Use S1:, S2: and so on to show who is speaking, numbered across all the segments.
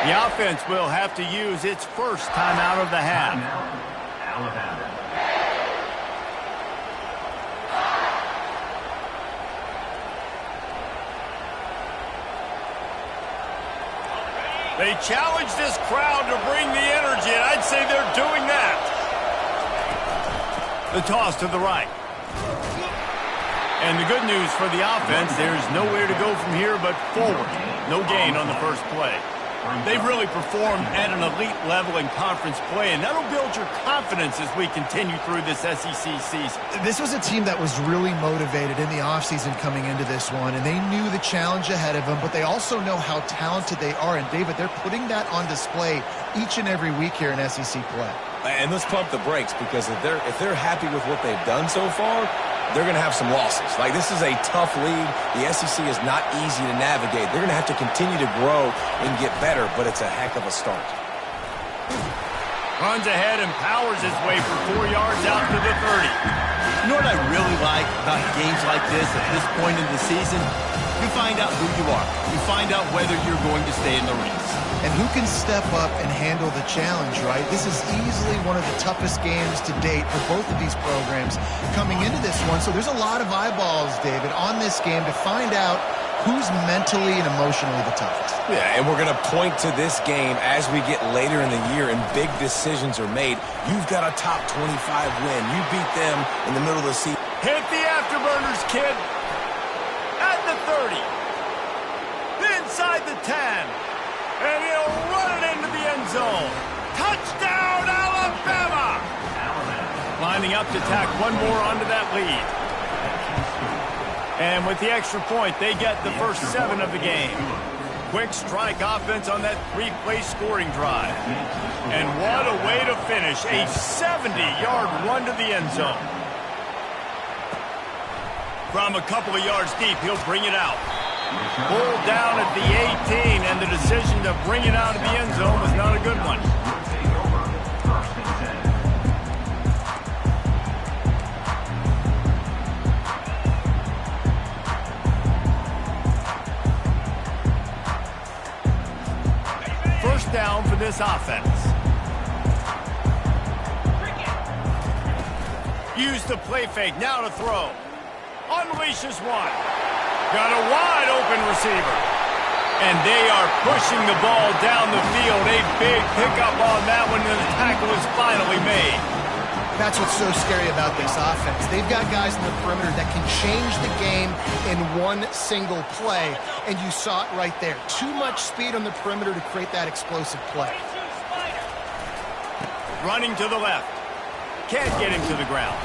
S1: The offense will have to use its first timeout of the half. They challenge this crowd to bring the energy, and I'd say they're doing that. The toss to the right. And the good news for the offense, there's nowhere to go from here but forward. No gain on the first play. They've really performed at an elite level in conference play, and that'll build your confidence as we continue through this SEC season.
S2: This was a team that was really motivated in the offseason coming into this one, and they knew the challenge ahead of them, but they also know how talented they are. And, David, they're putting that on display each and every week here in SEC play.
S3: And let's pump the brakes, because if they're happy with what they've done so far, they're going to have some losses. Like, this is a tough league. The SEC is not easy to navigate. They're going to have to continue to grow and get better, but it's a heck of a start.
S1: Runs ahead and powers his way for 4 yards out to the 30.
S4: You know what I really like about games like this at this point in the season? You find out who you are. You find out whether you're going to stay in the race.
S2: And who can step up and handle the challenge, right? This is easily one of the toughest games to date for both of these programs coming into this one. So there's a lot of eyeballs, David, on this game to find out who's mentally and emotionally the toughest.
S3: Yeah, and we're going to point to this game as we get later in the year and big decisions are made. You've got a top 25 win. You beat them in the middle of the season.
S1: Hit the afterburners, kid. At the 30. Inside the 10. And he'll run it into the end zone. Touchdown, Alabama! Lining up to tack one more onto that lead. And with the extra point, they get the first 7 of the game. Quick strike offense on that 3-play scoring drive. And what a way to finish. A 70-yard run to the end zone. From a couple of yards deep, he'll bring it out. Pulled down at the 18, and the decision to bring it out of the end zone was not a good one. First down for this offense. Use the play fake, now to throw. Unleashes one. Got a wide-open receiver. And they are pushing the ball down the field. A big pickup on that one, and the tackle is finally made.
S2: That's what's so scary about this offense. They've got guys in the perimeter that can change the game in one single play, and you saw it right there. Too much speed on the perimeter to create that explosive play.
S1: Running to the left. Can't get him to the ground.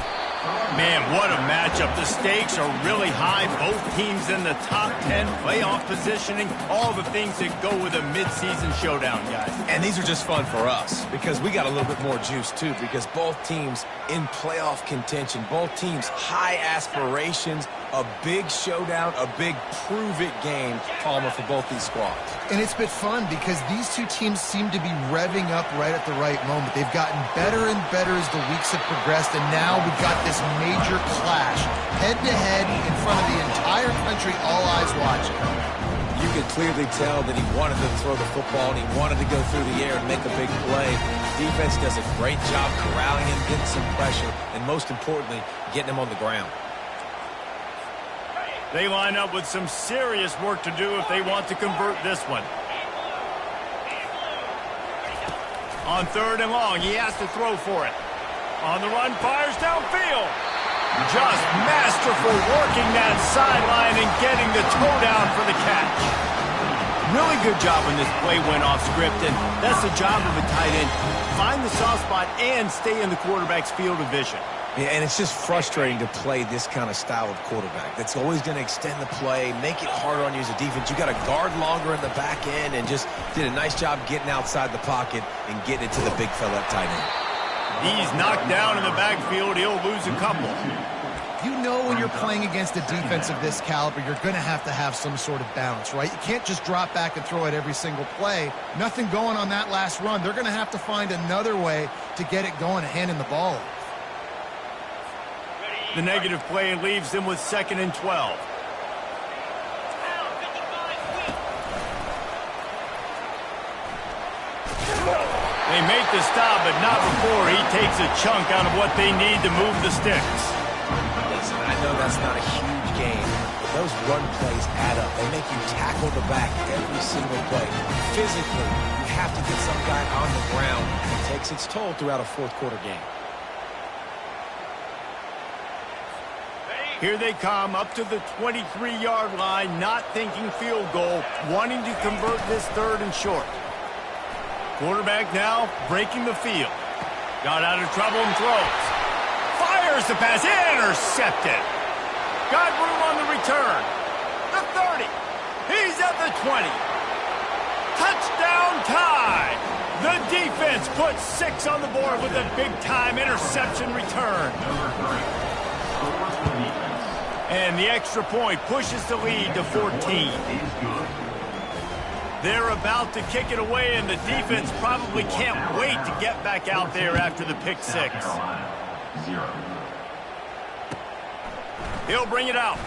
S1: Man, what a matchup. The stakes are really high. Both teams in the top 10, playoff positioning, all the things that go with a midseason showdown, guys.
S3: And these are just fun for us because we got a little bit more juice, too, because both teams in playoff contention, both teams high aspirations, a big showdown, a big prove-it game, Palmer, for both these squads.
S2: And it's been fun because these two teams seem to be revving up right at the right moment. They've gotten better and better as the weeks have progressed, and now we've got this major clash, head-to-head in front of the entire country, all eyes watching.
S3: You could clearly tell that he wanted to throw the football and he wanted to go through the air and make a big play. Defense does a great job corralling him, getting some pressure, and most importantly, getting him on the ground.
S1: They line up with some serious work to do if they want to convert this one. On 3rd and long, he has to throw for it. On the run, fires downfield. Just masterful working that sideline and getting the toe down for the catch. Really good job when this play went off script, and that's the job of a tight end. Find the soft spot and stay in the quarterback's field of vision.
S3: Yeah, and it's just frustrating to play this kind of style of quarterback. That's always going to extend the play, make it harder on you as a defense. You got to guard longer in the back end, and just did a nice job getting outside the pocket and getting it to the big fella at tight end.
S1: He's knocked down in the backfield. He'll lose a couple.
S2: You know when you're playing against a defense of this caliber, you're going to have some sort of balance, right? You can't just drop back and throw it every single play. Nothing going on that last run. They're going to have to find another way to get it going and handing the ball off.
S1: The negative play leaves them with 2nd and 12. They make the stop, but not before he takes a chunk out of what they need to move the sticks.
S3: Listen, I know that's not a huge game, but those run plays add up. They make you tackle the back every single play. Physically, you have to get some guy on the ground. It takes its toll throughout a fourth-quarter game.
S1: Here they come up to the 23-yard line, not thinking field goal, wanting to convert this third and short. Quarterback now breaking the field. Got out of trouble and throws. Fires the pass, intercepted. Got room on the return. The 30. He's at the 20. Touchdown tie. The defense puts 6 on the board with a big-time interception return. And the extra point pushes the lead to 14. They're about to kick it away, and the defense probably can't wait to get back out there after the pick 6. He'll bring it out.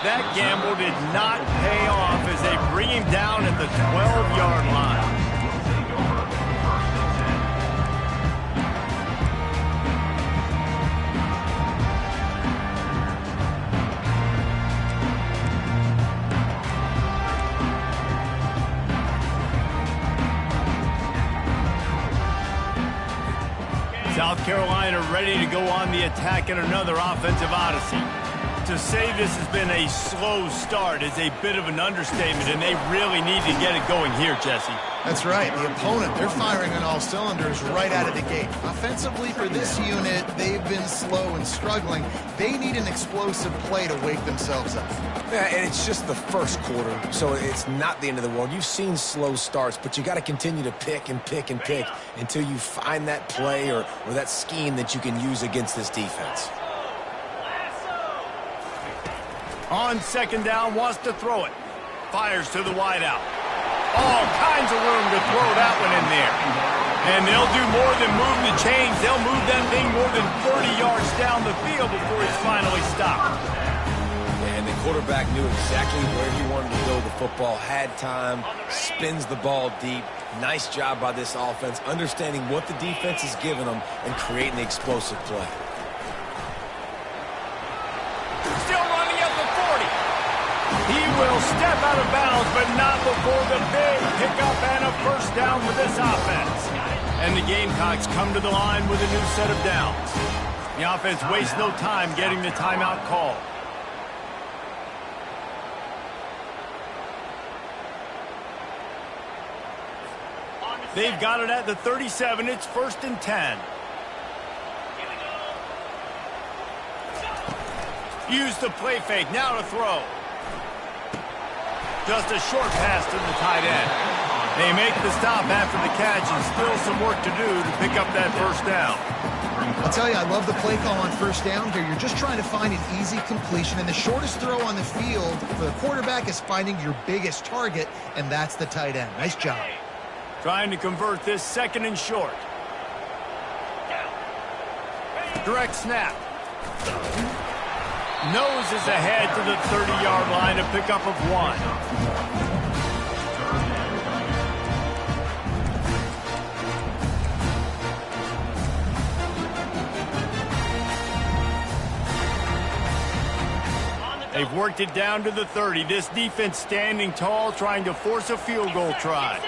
S1: That gamble did not pay off as they bring him down at the 12-yard line. South Carolina ready to go on the attack in another offensive odyssey. To say this has been a slow start is a bit of an understatement, and they really need to get it going here, Jesse.
S2: That's right. The opponent, they're firing on all cylinders right out of the gate. Offensively, for this unit, they've been slow and struggling. They need an explosive play to wake themselves up.
S3: Yeah, and it's just the first quarter, so it's not the end of the world. You've seen slow starts, but you got to continue to pick and pick and pick until you find that play or that scheme that you can use against this defense.
S1: On second down, wants to throw it. Fires to the wideout. All kinds of room to throw that one in there. And they'll do more than move the chains. They'll move that thing more than 30 yards down the field before he's finally stopped.
S3: And the quarterback knew exactly where he wanted to go with the football, had time, spins the ball deep. Nice job by this offense, understanding what the defense is giving them and creating the explosive play.
S1: Still running at the 40. He will step out of bounds, but not before the big pickup and a first down for this offense. And the Gamecocks come to the line with a new set of downs. The offense wastes no time getting the timeout called. They've got it at the 37. It's 1st and 10. Use the play fake. Now to throw. Just a short pass to the tight end. They make the stop after the catch, and still some work to do to pick up that first down.
S2: I'll tell you, I love the play call on first down here. You're just trying to find an easy completion, and the shortest throw on the field for the quarterback is finding your biggest target, and that's the tight end. Nice job.
S1: Trying to convert this second and short. Direct snap. Noses ahead to the 30-yard line, a pickup of 1. They've worked it down to the 30. This defense standing tall, trying to force a field goal try.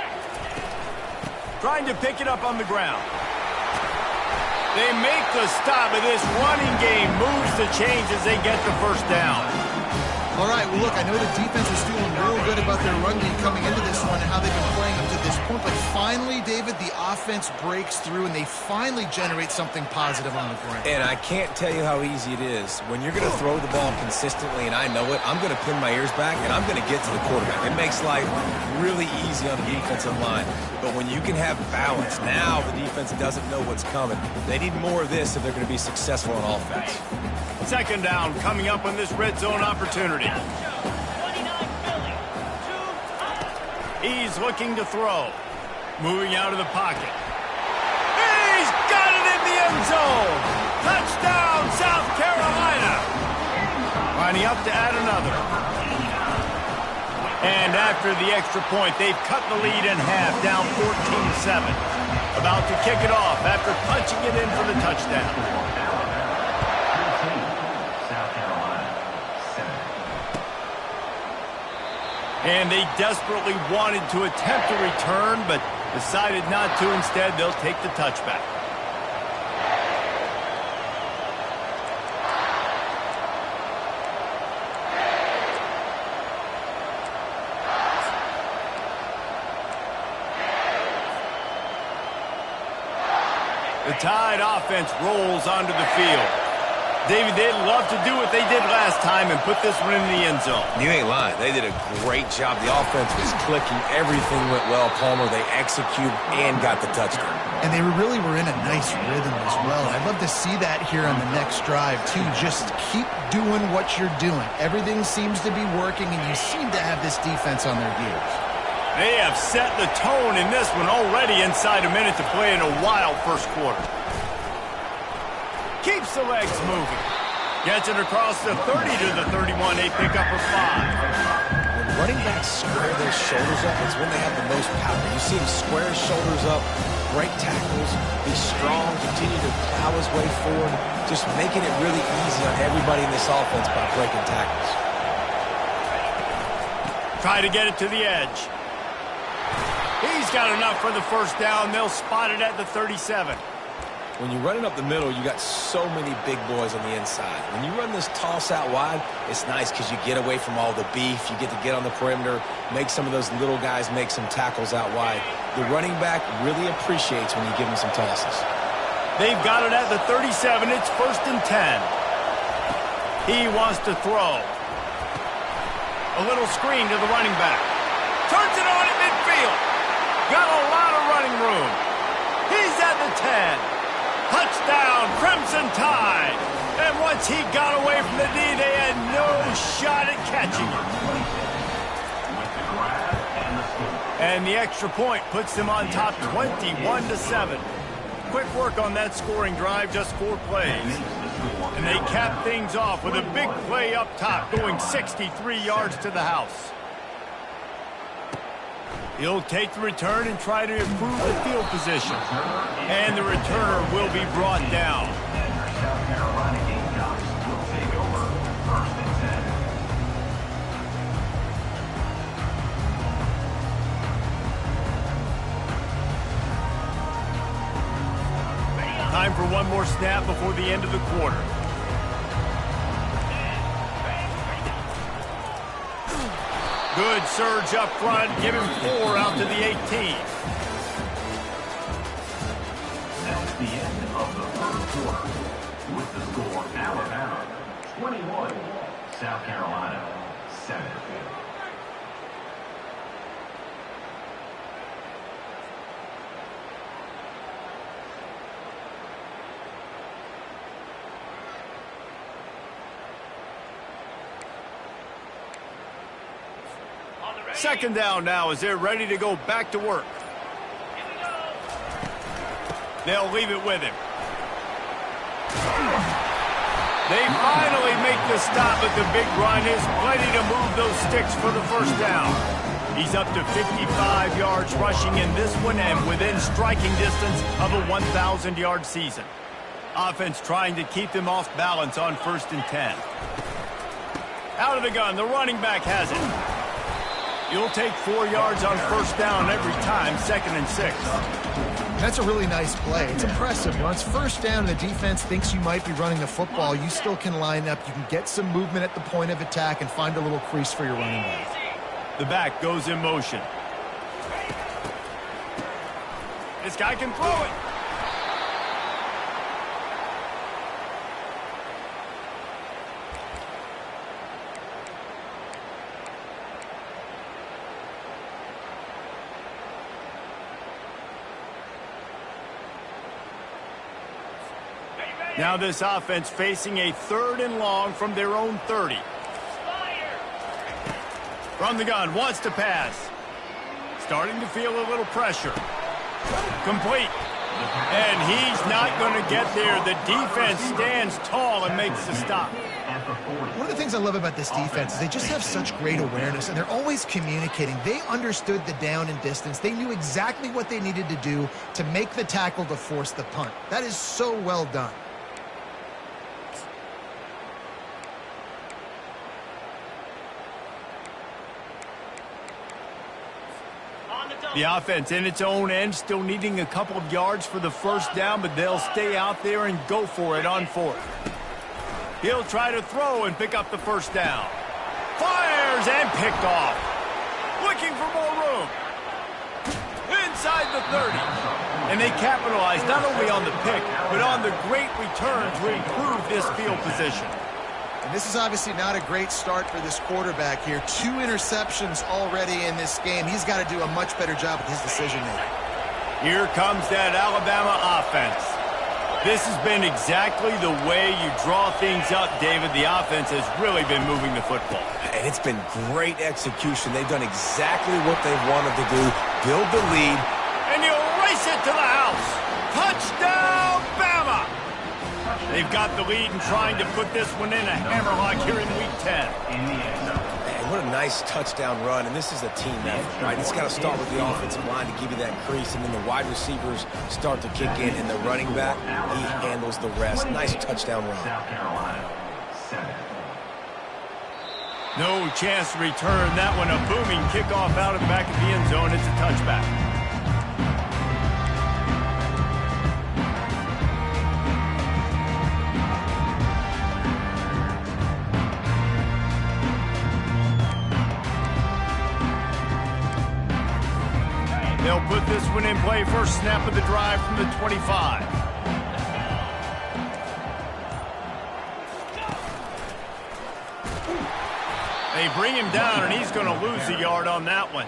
S1: Trying to pick it up on the ground. They make the stop, and this running game moves the chains as they get the first down.
S2: All right, well, look, I know the defense was feeling real good about their run game coming into this one and how they've been playing up to this point. But finally, David, the offense breaks through, and they finally generate something positive on the ground.
S3: And I can't tell you how easy it is. When you're going to throw the ball consistently, and I know it, I'm going to pin my ears back, and I'm going to get to the quarterback. It makes life really easy on the defensive line. But when you can have balance, now the defense doesn't know what's coming. They need more of this if they're going to be successful on offense.
S1: Second down coming up on this red zone opportunity. He's looking to throw. Moving out of the pocket. He's got it in the end zone. Touchdown, South Carolina. Lining up to add another. And after the extra point, they've cut the lead in half, down 14-7. About to kick it off after punching it in for the touchdown. And they desperately wanted to attempt a return, but decided not to. Instead, they'll take the touchback. The Tide offense rolls onto the field. David, they'd love to do what they did last time and put this one in the end zone.
S3: You ain't lying. They did a great job. The offense was clicking. Everything went well, Palmer. They executed and got the touchdown.
S2: And they really were in a nice rhythm as well. I'd love to see that here on the next drive, too. Just keep doing what you're doing. Everything seems to be working, and you seem to have this defense on their heels.
S1: They have set the tone in this one already inside a minute to play in a wild first quarter. Keeps the legs moving. Gets it across the 30 to the 31. They pick up a 5.
S3: When running backs square their shoulders up, it's when they have the most power. You see him square his shoulders up, break tackles, be strong, continue to plow his way forward, just making it really easy on everybody in this offense by breaking tackles.
S1: Try to get it to the edge. He's got enough for the first down. They'll spot it at the 37.
S3: When you're running up the middle, you got so many big boys on the inside. When you run this toss out wide, it's nice because you get away from all the beef. You get to get on the perimeter, make some of those little guys make some tackles out wide. The running back really appreciates when you give him some tosses.
S1: They've got it at the 37. It's 1st and 10. He wants to throw. A little screen to the running back. Turns it on at midfield. Got a lot of running room. He's at the 10. Touchdown, Crimson Tide. And once he got away from the D, they had no shot at catching him. And the extra point puts them on top 21-7. Quick work on that scoring drive, just 4 plays. And they cap things off with a big play up top, going 63 yards to the house. He'll take the return and try to improve the field position. And the returner will be brought down. Time for one more snap before the end of the quarter. Good surge up front. Give him 4 out to the 18.
S5: That's the end of the first quarter. With the score, Alabama 21, South Carolina 7.
S1: Second down now as they're ready to go back to work. They'll leave it with him. They finally make the stop, but the big run is plenty to move those sticks for the first down. He's up to 55 yards rushing in this one and within striking distance of a 1,000-yard season. Offense trying to keep them off balance on 1st and 10. Out of the gun, the running back has it. You'll take 4 yards on first down every time, 2nd and 6.
S2: That's a really nice play. It's impressive. Once first down and the defense thinks you might be running the football, you still can line up. You can get some movement at the point of attack and find a little crease for your running back.
S1: The back goes in motion. This guy can throw it. Now this offense facing a 3rd and long from their own 30. From the gun, wants to pass. Starting to feel a little pressure. Complete. And he's not going to get there. The defense stands tall and makes the stop.
S5: for 40.
S2: One of the things I love about this defense is they just have such great awareness, and they're always communicating. They understood the down and distance. They knew exactly what they needed to do to make the tackle to force the punt. That is so well done.
S1: The offense in its own end, still needing a couple of yards for the first down, but they'll stay out there and go for it on fourth. He'll try to throw and pick up the first down. Fires and picked off. Looking for more room. Inside the 30. And they capitalize not only on the pick, but on the great return to improve this field position.
S2: And this is obviously not a great start for this quarterback here. 2 interceptions already in this game. He's got to do a much better job with his decision-making.
S1: Here comes that Alabama offense. This has been exactly the way you draw things up, David. The offense has really been moving the football.
S3: And it's been great execution. They've done exactly what they've wanted to do, build the lead.
S1: And he'll race it to the house. Touchdown, Bama! They've got the lead and trying to put this one in a hammerlock here in Week 10.
S3: Man, what a nice touchdown run, and this is a team effort, right? It's got to start with the offensive line to give you that crease, and then the wide receivers start to kick in, and the running back, he handles the rest. Nice touchdown run.
S5: South Carolina, 7.
S1: No chance to return that one. A booming kickoff out of the back of the end zone. It's a touchback. They'll put this one in play. First snap of the drive from the 25. They bring him down, and he's going to lose a yard on that one.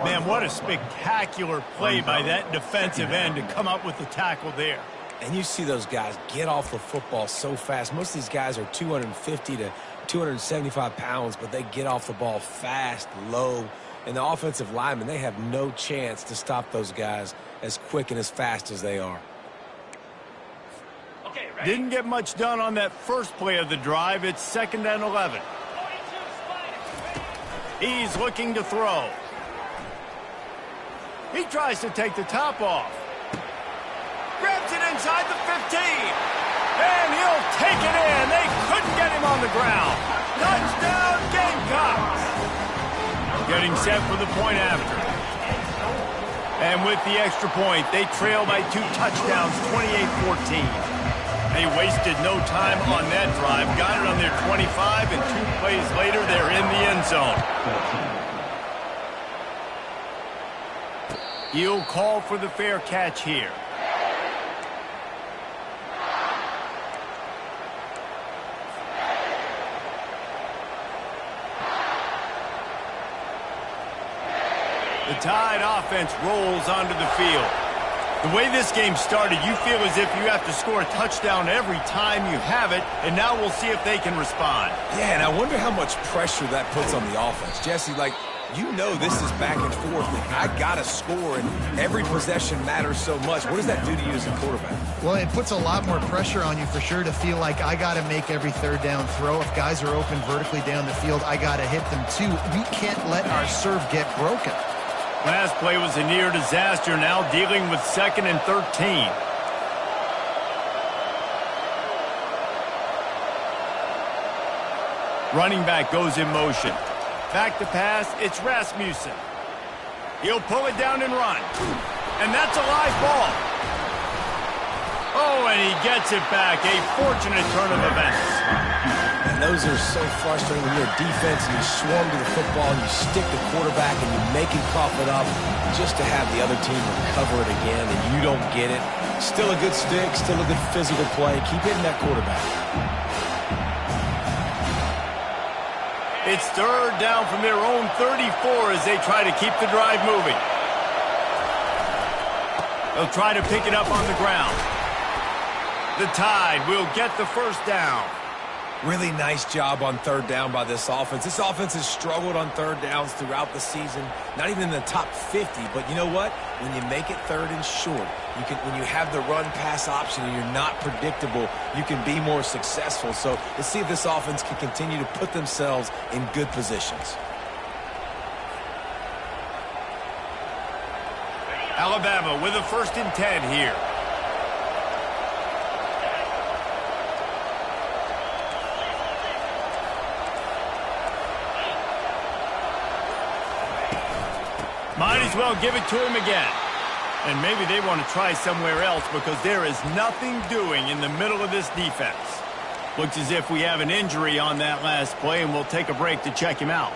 S1: Man, what a spectacular play by that defensive end to come up with the tackle there.
S3: And you see those guys get off the football so fast. Most of these guys are 250 to 275 pounds, but they get off the ball fast, low. And the offensive linemen, they have no chance to stop those guys as quick and as fast as they are.
S1: Didn't get much done on that first play of the drive. It's 2nd and 11. He's looking to throw. He tries to take the top off. Grabs it inside the 15. And he'll take it in. They couldn't get him on the ground. Touchdown, Gamecocks. Getting set for the point after. And with the extra point, they trail by 2 touchdowns, 28-14. They wasted no time on that drive. Got it on their 25, and 2 plays later, they're in the end zone. He'll call for the fair catch here. The Tide offense rolls onto the field. The way this game started, you feel as if you have to score a touchdown every time you have it, and now we'll see if they can respond.
S3: Yeah, and I wonder how much pressure that puts on the offense. Jesse, like, you know this is back and forth. I got to score, and every possession matters so much. What does that do to you as a quarterback?
S2: Well, it puts a lot more pressure on you for sure to feel like I got to make every third down throw. If guys are open vertically down the field, I got to hit them too. We can't let our serve get broken.
S1: Last play was a near disaster, now dealing with 2nd and 13. Running back goes in motion. Back to pass, it's Rasmussen. He'll pull it down and run. And that's a live ball. Oh, and he gets it back. A fortunate turn of events.
S3: And those are so frustrating when you're a defense and you swarm to the football and you stick the quarterback and you make him cough it up just to have the other team recover it again and you don't get it. Still a good stick, still a good physical play. Keep hitting that quarterback.
S1: It's 3rd down from their own 34 as they try to keep the drive moving. They'll try to pick it up on the ground. The Tide will get the first down.
S3: Really nice job on third down by this offense. This offense has struggled on third downs throughout the season. Not even in the top 50, but you know what? When you make it third and short, when you have the run-pass option and you're not predictable, you can be more successful. So let's see if this offense can continue to put themselves in good positions.
S1: Alabama with a 1st and 10 here. Might as well give it to him again. And maybe they want to try somewhere else because there is nothing doing in the middle of this defense. Looks as if we have an injury on that last play, and we'll take a break to check him out.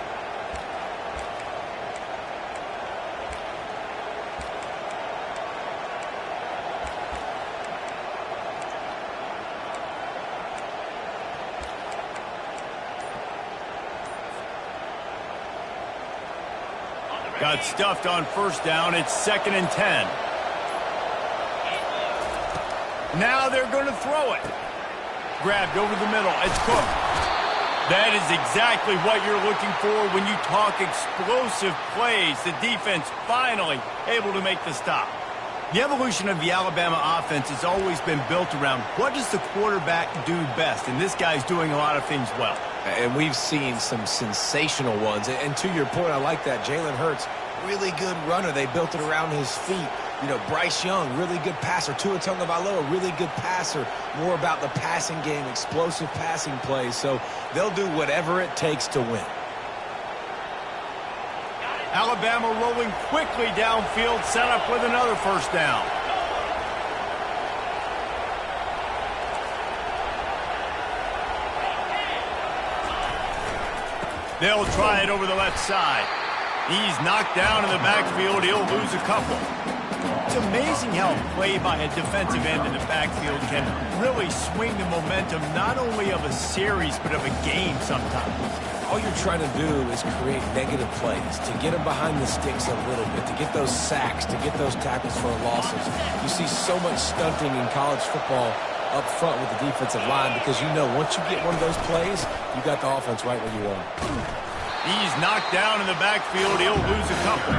S1: Got stuffed on 1st down. It's 2nd and 10. Now they're going to throw it. Grabbed over the middle. It's Cook. That is exactly what you're looking for when you talk explosive plays. The defense finally able to make the stop. The evolution of the Alabama offense has always been built around what does the quarterback do best, and this guy's doing a lot of things well.
S3: And we've seen some sensational ones. And to your point, I like that. Jalen Hurts, really good runner. They built it around his feet. You know, Bryce Young, really good passer. Tua Tagovailoa, really good passer. More about the passing game, explosive passing plays. So they'll do whatever it takes to win.
S1: Alabama rolling quickly downfield, set up with another 1st down. They'll try it over the left side. He's knocked down in the backfield. He'll lose a couple. It's amazing how a play by a defensive end in the backfield can really swing the momentum not only of a series but of a game sometimes.
S3: All you're trying to do is create negative plays, to get them behind the sticks a little bit, to get those sacks, to get those tackles for losses. You see so much stunting in college football up front with the defensive line because you know once you get one of those plays, you got the offense right where you want.
S1: He's knocked down in the backfield. He'll lose a couple.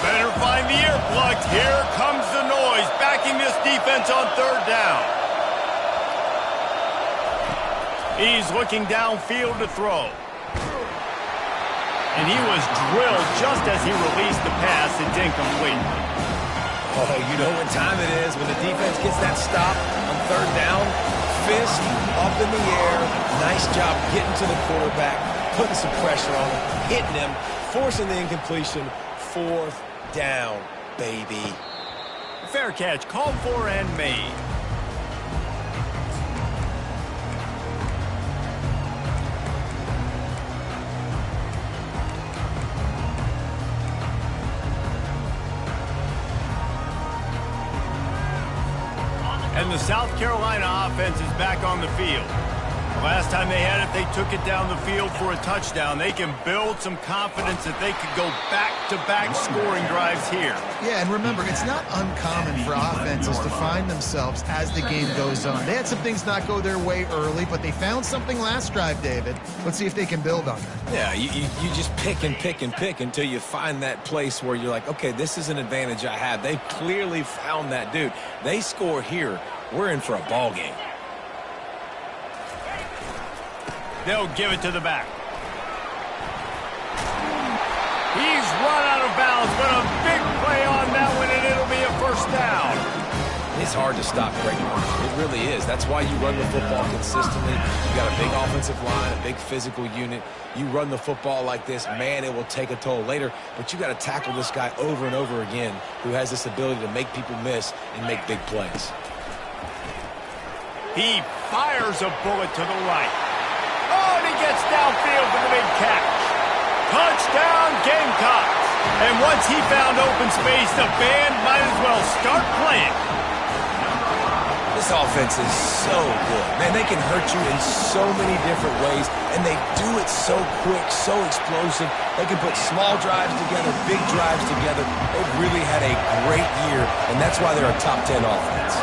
S1: Better find the earplugs. Here comes the noise, backing this defense on 3rd down. He's looking downfield to throw. And he was drilled just as he released the pass. It's incomplete.
S3: Oh, you know what time it is when the defense gets that stop on 3rd down. Fist up in the air. Nice job getting to the quarterback, putting some pressure on him, hitting him, forcing the incompletion. 4th down, baby.
S1: Fair catch, called for and made. And the South Carolina offense is back on the field. The last time they had it, they took it down the field for a touchdown. They can build some confidence that they could go back-to-back scoring drives here.
S2: Yeah, and remember, it's not uncommon for offenses to find themselves as the game goes on. They had some things not go their way early, but they found something last drive, David. Let's see if they can build on that.
S3: Yeah, you just pick and pick and pick until you find that place where you're like, okay, this is an advantage I have. They've clearly found that, dude. They score here, we're in for a ball game.
S1: They'll give it to the back. He's run out of bounds, but a big play on that one, and it'll be a 1st down.
S3: It's hard to stop great runners. It really is. That's why you run the football consistently. You got a big offensive line, a big physical unit. You run the football like this, man, it will take a toll later. But you got to tackle this guy over and over again who has this ability to make people miss and make big plays.
S1: He fires a bullet to the right. Oh, and he gets downfield for the big catch. Touchdown, Gamecocks. And once he found open space, the band might as well start playing.
S3: This offense is so good. Man, they can hurt you in so many different ways, and they do it so quick, so explosive. They can put small drives together, big drives together. They've really had a great year, and that's why they're a top 10 offense.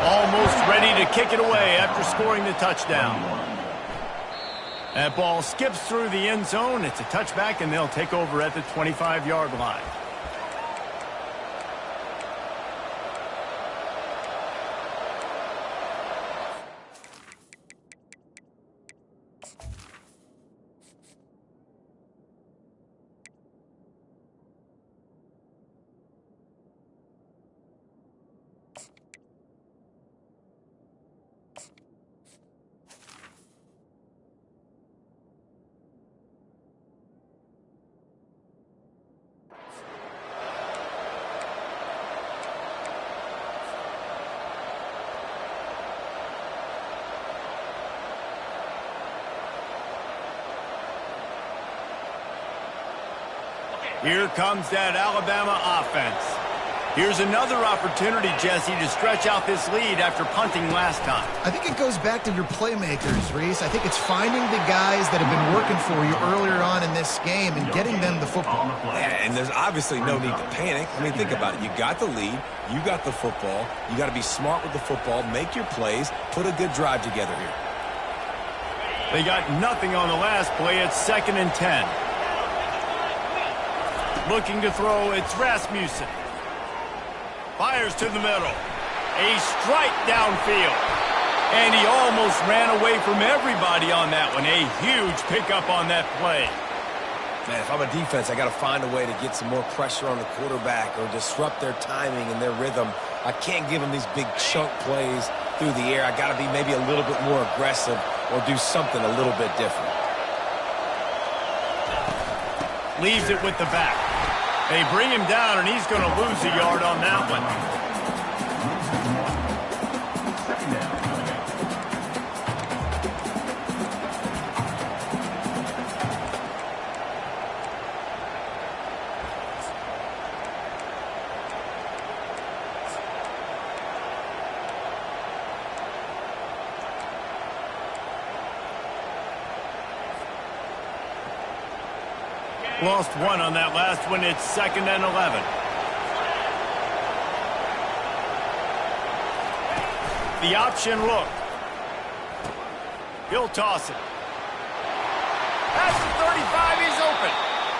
S1: Almost ready to kick it away after scoring the touchdown. That ball skips through the end zone. It's a touchback, and they'll take over at the 25-yard line. Here comes that Alabama offense. Here's another opportunity, Jesse, to stretch out this lead after punting last time.
S2: I think it goes back to your playmakers, Reese. I think it's finding the guys that have been working for you earlier on in this game and getting them the football.
S3: Yeah, and there's obviously no need to panic. I mean, think about it. You got the lead. You got the football. You got to be smart with the football. Make your plays. Put a good drive together here.
S1: They got nothing on the last play. It's 2nd and 10. Looking to throw, it's Rasmussen. Fires to the middle. A strike downfield. And he almost ran away from everybody on that one. A huge pickup on that play.
S3: Man, if I'm a defense, I got to find a way to get some more pressure on the quarterback or disrupt their timing and their rhythm. I can't give them these big chunk plays through the air. I got to be maybe a little bit more aggressive or do something a little bit different.
S1: Leaves it with the back. They bring him down, and he's going to lose a yard on that one. Lost one on that last one. It's 2nd and 11. The option look. He'll toss it. That's the 35. He's open.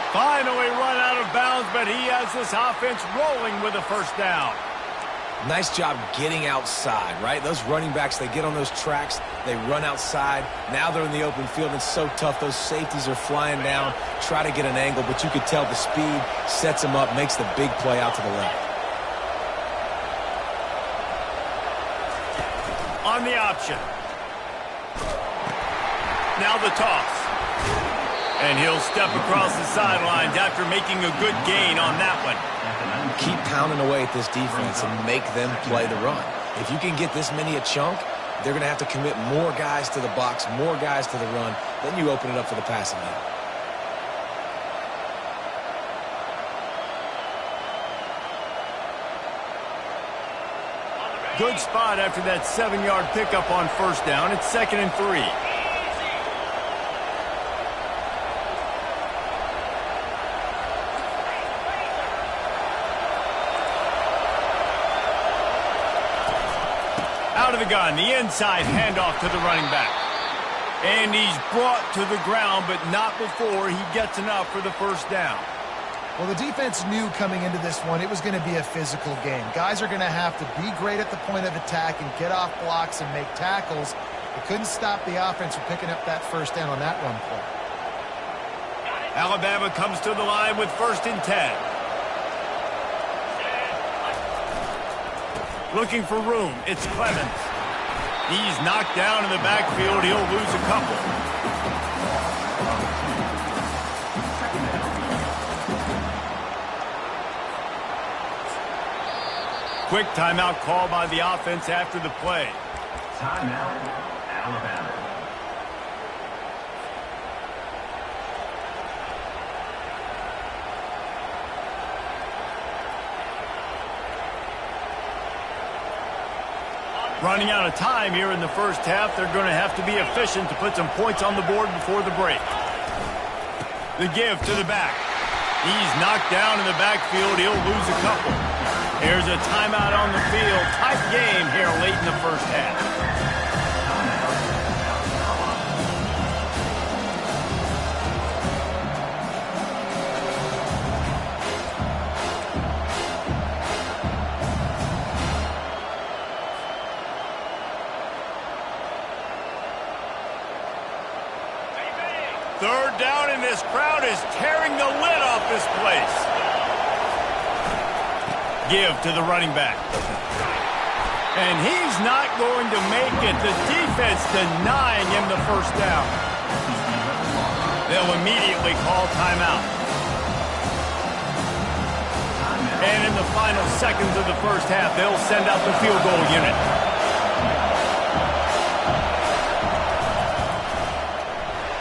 S1: Finally run out of bounds, but he has this offense rolling with a first down.
S3: Nice job getting outside, right? Those running backs, they get on those tracks, they run outside. Now they're in the open field. It's so tough. Those safeties are flying down, try to get an angle, but you could tell the speed sets them up, makes the big play out to the left.
S1: On the option. Now the toss. And he'll step across the sidelines after making a good gain on that one.
S3: Keep pounding away at this defense and make them play the run. If you can get this many a chunk, they're going to have to commit more guys to the box, more guys to the run. Then you open it up for the passing game.
S1: Good spot after that 7-yard pickup on first down. It's 2nd and 3. Out of the gun, the inside handoff to the running back. And he's brought to the ground, but not before he gets enough for the first down.
S2: Well, the defense knew coming into this one it was going to be a physical game. Guys are going to have to be great at the point of attack and get off blocks and make tackles. They couldn't stop the offense from picking up that first down on that run play.
S1: Alabama comes to the line with 1st and 10. Looking for room, it's Clemens. He's knocked down in the backfield. He'll lose a couple. Quick timeout call by the offense after the play.
S5: Timeout, Alabama.
S1: Running out of time here in the first half, they're going to have to be efficient to put some points on the board before the break. The give to the back. He's knocked down in the backfield. He'll lose a couple. Here's a timeout on the field. Tight game here late in the first half. Third down, and this crowd is tearing the lid off this place. Give to the running back. And he's not going to make it. The defense denying him the first down. They'll immediately call timeout. And in the final seconds of the first half, they'll send out the field goal unit.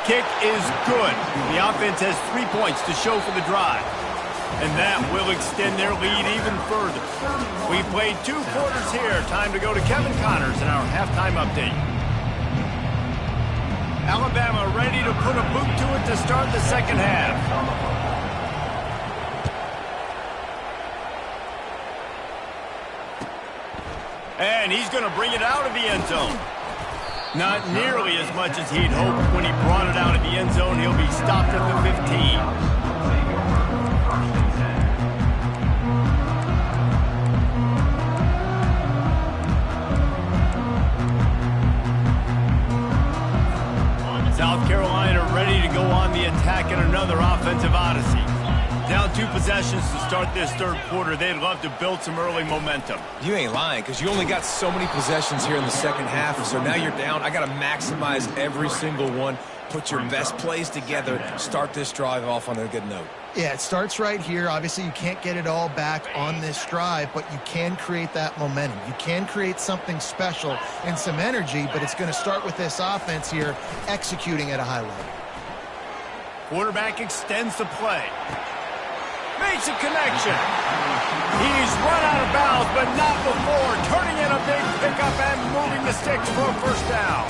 S1: Kick is good. The offense has 3 points to show for the drive. And that will extend their lead even further. We played 2 quarters here. Time to go to Kevin Connors in our halftime update. Alabama ready to put a boot to it to start the second half. And he's going to bring it out of the end zone. Not nearly as much as he'd hoped when he brought it out of the end zone. He'll be stopped at the 15. South Carolina ready to go on the attack in another offensive odyssey. Down 2 possessions to start this third quarter. They'd love to build some early momentum.
S3: You ain't lying, because you only got so many possessions here in the second half, so now you're down. I got to maximize every single one, put your best plays together, start this drive off on a good note.
S2: Yeah, it starts right here. Obviously, you can't get it all back on this drive, but you can create that momentum. You can create something special and some energy, but it's going to start with this offense here executing at a high level.
S1: Quarterback extends the play. Makes a connection. He's run out of bounds, but not before. Turning in a big pickup and moving the sticks for a first down.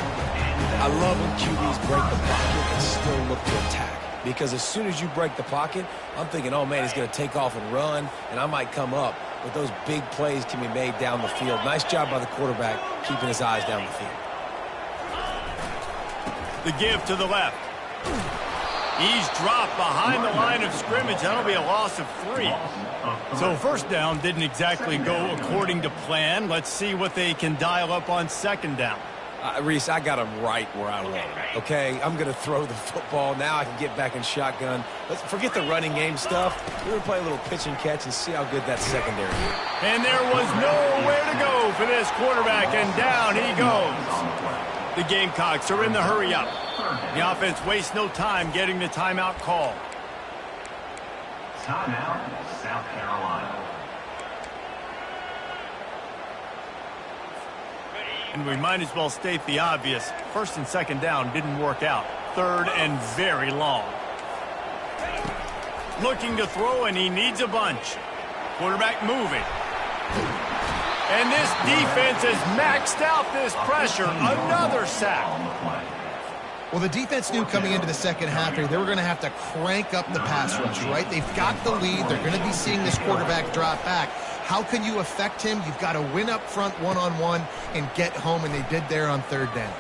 S3: I love when QBs break the pocket and still look to attack. Because as soon as you break the pocket, I'm thinking, oh, man, he's going to take off and run, and I might come up. But those big plays can be made down the field. Nice job by the quarterback keeping his eyes down the field.
S1: The give to the left. He's dropped behind the line of scrimmage. That'll be a loss of 3. So first down didn't exactly go according to plan. Let's see what they can dial up on second down.
S3: Reese, I got him right where I want him, okay? I'm going to throw the football. Now I can get back in shotgun. Let's forget the running game stuff. We're going to play a little pitch and catch and see how good that secondary is.
S1: And there was nowhere to go for this quarterback, and down he goes. The Gamecocks are in the hurry-up. The offense wastes no time getting the timeout call.
S5: Timeout, South Carolina.
S1: And we might as well state the obvious. First and second down didn't work out. Third and very long. Looking to throw, and he needs a bunch. Quarterback moving. And this defense has maxed out this pressure. Another sack.
S2: Well, the defense knew coming into the second half here they were going to have to crank up the pass rush, right? They've got the lead. They're going to be seeing this quarterback drop back. How can you affect him? You've got to win up front one-on-one and get home, and they did there on third down.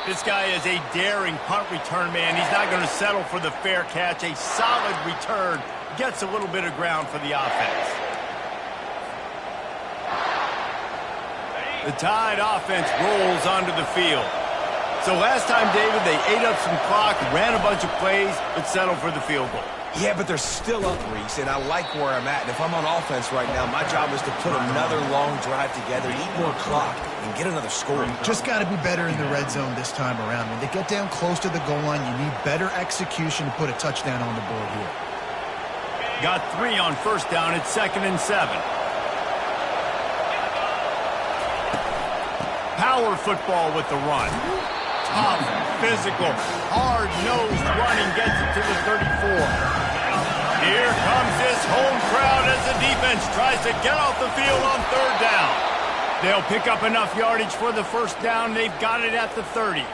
S1: This guy is a daring punt return man. He's not going to settle for the fair catch. A solid return gets a little bit of ground for the offense. The Tide offense rolls onto the field. So last time, David, they ate up some clock, ran a bunch of plays, but settled for the field goal.
S3: Yeah, but they're still up, Reese, and I like where I'm at. And if I'm on offense right now, my job is to put another long drive together, eat more clock, and get another score.
S2: Just got to be better in the red zone this time around. When they get down close to the goal line, you need better execution to put a touchdown on the board here.
S1: Got 3 on first down. It's 2nd and 7. Power football with the run. Tough, physical, hard-nosed running gets it to the 34. Here comes this home crowd as the defense tries to get off the field on third down. They'll pick up enough yardage for the first down. They've got it at the 30.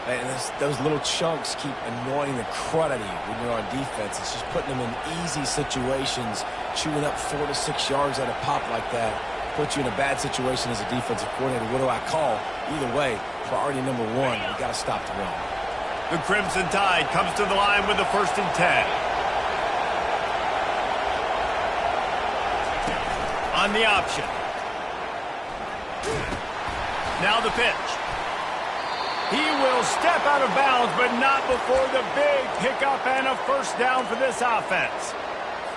S3: And those little chunks keep annoying the crud out of you when you're on defense. It's just putting them in easy situations, chewing up 4 to 6 yards at a pop like that. Puts you in a bad situation as a defensive coordinator. What do I call? Either way, priority number one, we got to stop the run.
S1: The Crimson Tide comes to the line with the 1st and 10. On the option. Now the pitch. He will step out of bounds, but not before the big pickup and a first down for this offense.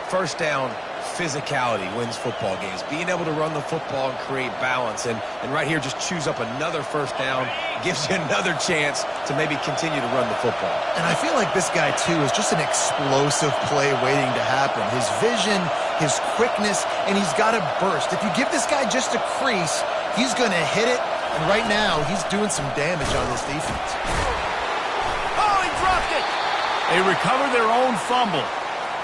S3: First down, physicality wins football games. Being able to run the football and create balance. And right here, just choose up another first down. Gives you another chance to maybe continue to run the football.
S2: And I feel like this guy, too, is just an explosive play waiting to happen. His vision, his quickness, and he's got a burst. If you give this guy just a crease, he's going to hit it. And right now, he's doing some damage on this defense.
S1: Oh, he dropped it! They recover their own fumble.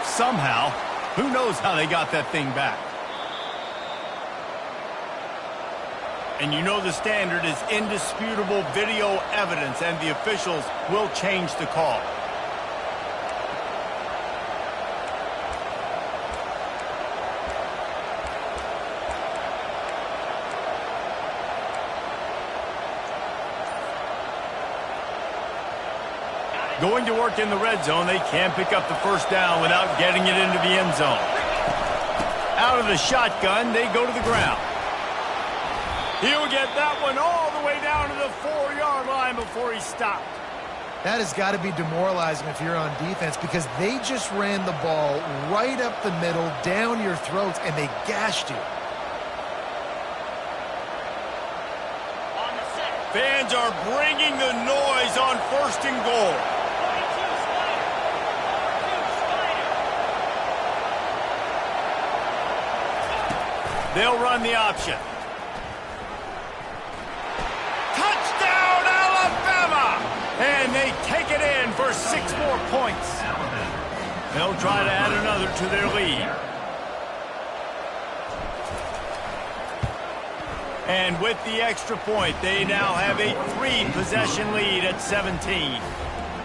S1: Somehow, who knows how they got that thing back. And you know the standard is indisputable video evidence, and the officials will change the call. Going to work in the red zone, they can pick up the first down without getting it into the end zone. Out of the shotgun, they go to the ground. He'll get that one all the way down to the 4-yard line before he stopped.
S2: That has got to be demoralizing if you're on defense, because they just ran the ball right up the middle, down your throats, and they gashed you.
S1: Fans are bringing the noise on 1st and goal. They'll run the option. Touchdown, Alabama! And they take it in for 6 more points. They'll try to add another to their lead. And with the extra point, they now have a 3-possession lead at 17.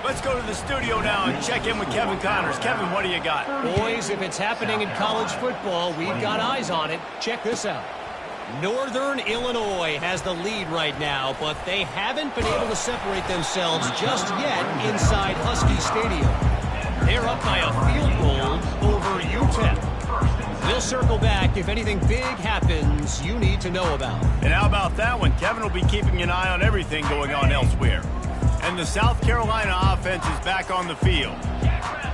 S1: Let's go to the studio now and check in with Kevin Connors. Kevin, what do you got?
S6: Boys, if it's happening in college football, we've got eyes on it. Check this out. Northern Illinois has the lead right now, but they haven't been able to separate themselves just yet inside Husky Stadium. They're up by a field goal over UTEP. We'll circle back if anything big happens you need to know about.
S1: And how about that one? Kevin will be keeping an eye on everything going on elsewhere. And the South Carolina offense is back on the field.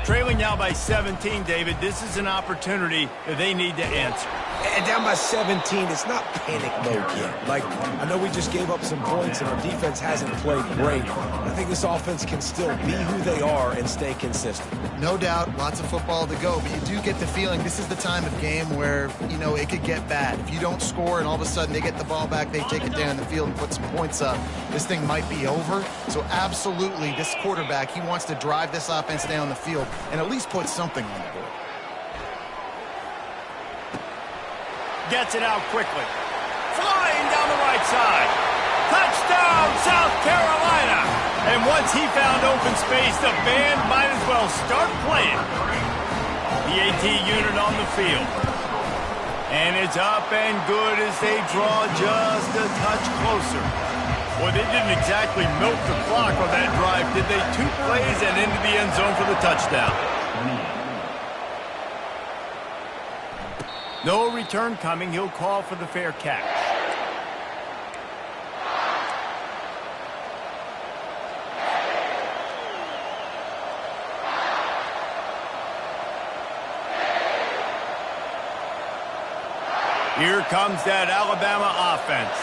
S1: Trailing now by 17, David, this is an opportunity that they need to answer.
S3: And down by 17, it's not panic mode yet. Like, I know we just gave up some points and our defense hasn't played great. I think this offense can still be who they are and stay consistent.
S2: No doubt, lots of football to go, but you do get the feeling this is the time of game where, you know, it could get bad. If you don't score and all of a sudden they get the ball back, they take it down the field and put some points up, this thing might be over. So absolutely, this quarterback, he wants to drive this offense down the field and at least put something on the board.
S1: Gets it out quickly. Flying down the right side. Touchdown, South Carolina! And once he found open space, the band might as well start playing. The AT unit on the field. And it's up and good as they draw just a touch closer. Boy, they didn't exactly milk the clock on that drive, did they? 2 plays and into the end zone for the touchdown. No return coming. He'll call for the fair catch. Here comes that Alabama offense.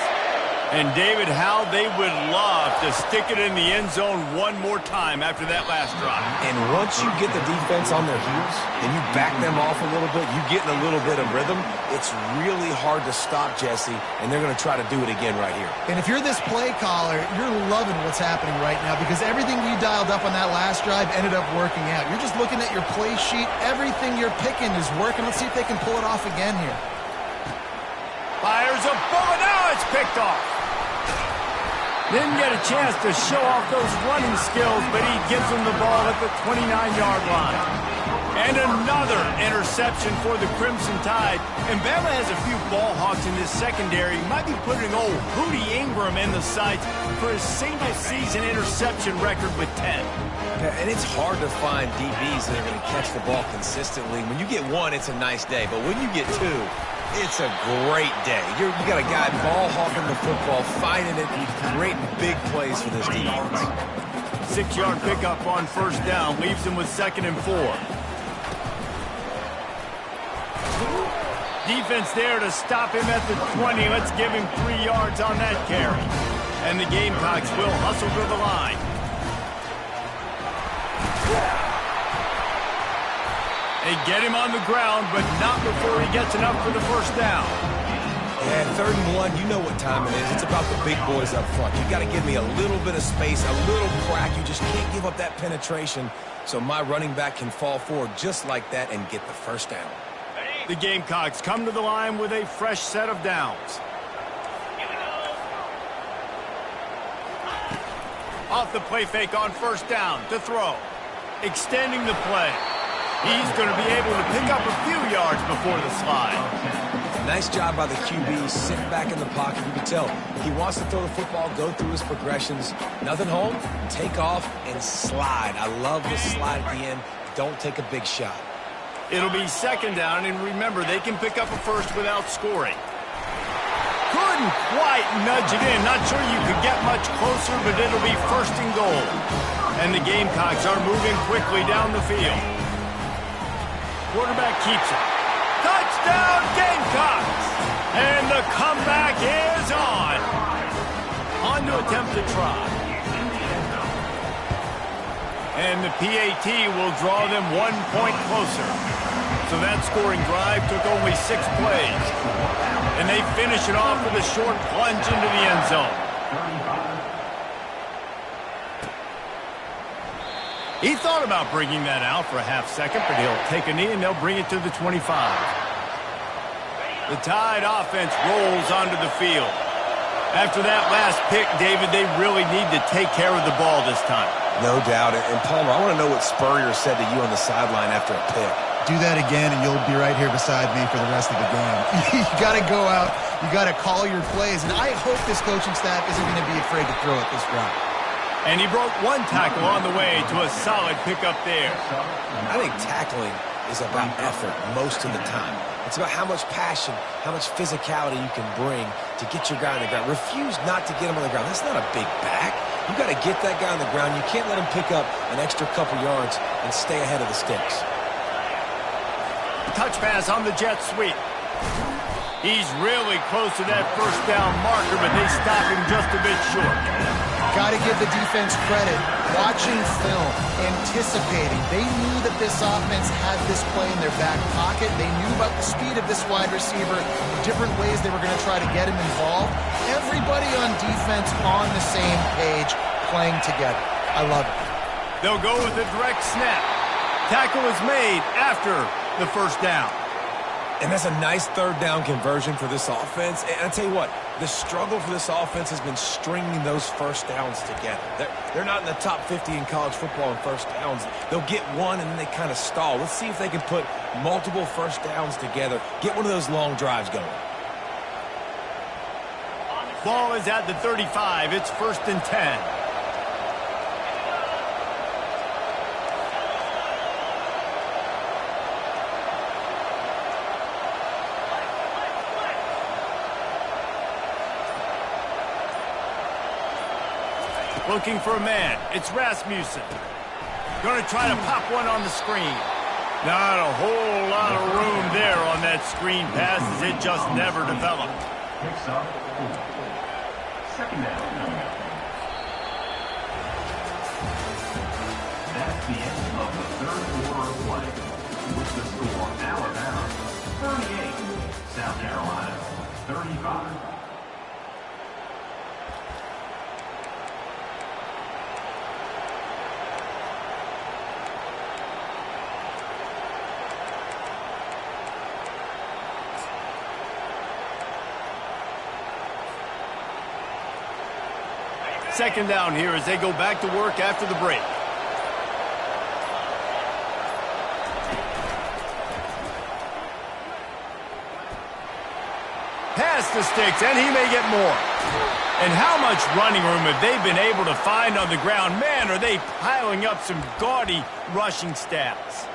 S1: And David, how they would love to stick it in the end zone one more time after that last drive.
S3: And once you get the defense on their heels and you back them off a little bit, you get in a little bit of rhythm, it's really hard to stop, Jesse, and they're going to try to do it again right here.
S2: And if you're this play caller, you're loving what's happening right now because everything you dialed up on that last drive ended up working out. You're just looking at your play sheet. Everything you're picking is working. Let's see if they can pull it off again here.
S1: Fires a bullet out. Oh, it's picked off. Didn't get a chance to show off those running skills, but he gives them the ball at the 29-yard line. And another interception for the Crimson Tide. And Bama has a few ball hawks in this secondary. Might be putting old Hootie Ingram in the sights for his single-season interception record with 10.
S3: Yeah, and it's hard to find DBs that are going to catch the ball consistently. When you get one, it's a nice day. But when you get two, it's a great day. You got a guy ball hawking the football, finding it, creating big plays for this defense.
S1: 6-yard pickup on first down leaves him with 2nd and 4. Defense there to stop him at the 20. Let's give him 3 yards on that carry. And the Gamecocks will hustle to the line. They get him on the ground, but not before he gets enough for the first down.
S3: Yeah, 3rd and 1, you know what time it is. It's about the big boys up front. You got to give me a little bit of space, a little crack. You just can't give up that penetration so my running back can fall forward just like that and get the first down.
S1: The Gamecocks come to the line with a fresh set of downs. Off the play fake on first down to throw. Extending the play. He's going to be able to pick up a few yards before the slide.
S3: Nice job by the QB, sitting back in the pocket. You can tell he wants to throw the football, go through his progressions. Nothing home, take off, and slide. I love the slide at the end. Don't take a big shot.
S1: It'll be 2nd down, and remember, they can pick up a first without scoring. Couldn't quite nudge it in. Not sure you could get much closer, but it'll be 1st and goal. And the Gamecocks are moving quickly down the field. Quarterback keeps it. Touchdown, Gamecocks! And the comeback is on. On to attempt to try. And the PAT will draw them 1 point closer. So that scoring drive took only 6 plays. And they finish it off with a short plunge into the end zone. He thought about bringing that out for a half second, but he'll take a knee and they'll bring it to the 25. The Tide offense rolls onto the field. After that last pick, David, they really need to take care of the ball this time.
S3: No doubt. And Palmer, I want to know what Spurrier said to you on the sideline after a pick.
S2: Do that again, and you'll be right here beside me for the rest of the game. You got to go out. You got to call your plays. And I hope this coaching staff isn't going to be afraid to throw it this route.
S1: And he broke 1 tackle on the way to a solid pickup there.
S3: I think tackling is about effort most of the time. It's about how much passion, how much physicality you can bring to get your guy on the ground. Refuse not to get him on the ground. That's not a big back. You got to get that guy on the ground. You can't let him pick up an extra couple yards and stay ahead of the sticks.
S1: Touch pass on the jet sweep. He's really close to that first down marker, but they stop him just a bit short.
S2: Got to give the defense credit. Watching film, anticipating. They knew that this offense had this play in their back pocket. They knew about the speed of this wide receiver, the different ways they were going to try to get him involved. Everybody on defense on the same page, playing together. I love it.
S1: They'll go with a direct snap. Tackle is made after the first down.
S3: And that's a nice 3rd down conversion for this offense. And I tell you what, the struggle for this offense has been stringing those first downs together. They're not in the top 50 in college football in first downs. They'll get one and then they kind of stall. Let's see if they can put multiple first downs together, get one of those long drives going.
S1: Ball is at the 35. It's 1st and 10. Looking for a man. It's Rasmussen. Going to try to pop one on the screen. Not a whole lot of room there on that screen pass as it just never developed.
S5: Picks up 4. 2nd down. That's the end of the 3rd quarter of play. With the score, Alabama 38, South Carolina 35.
S1: second down here as they go back to work after the break. Past the sticks, and he may get more. And how much running room have they been able to find on the ground? Man, are they piling up some gaudy rushing stats.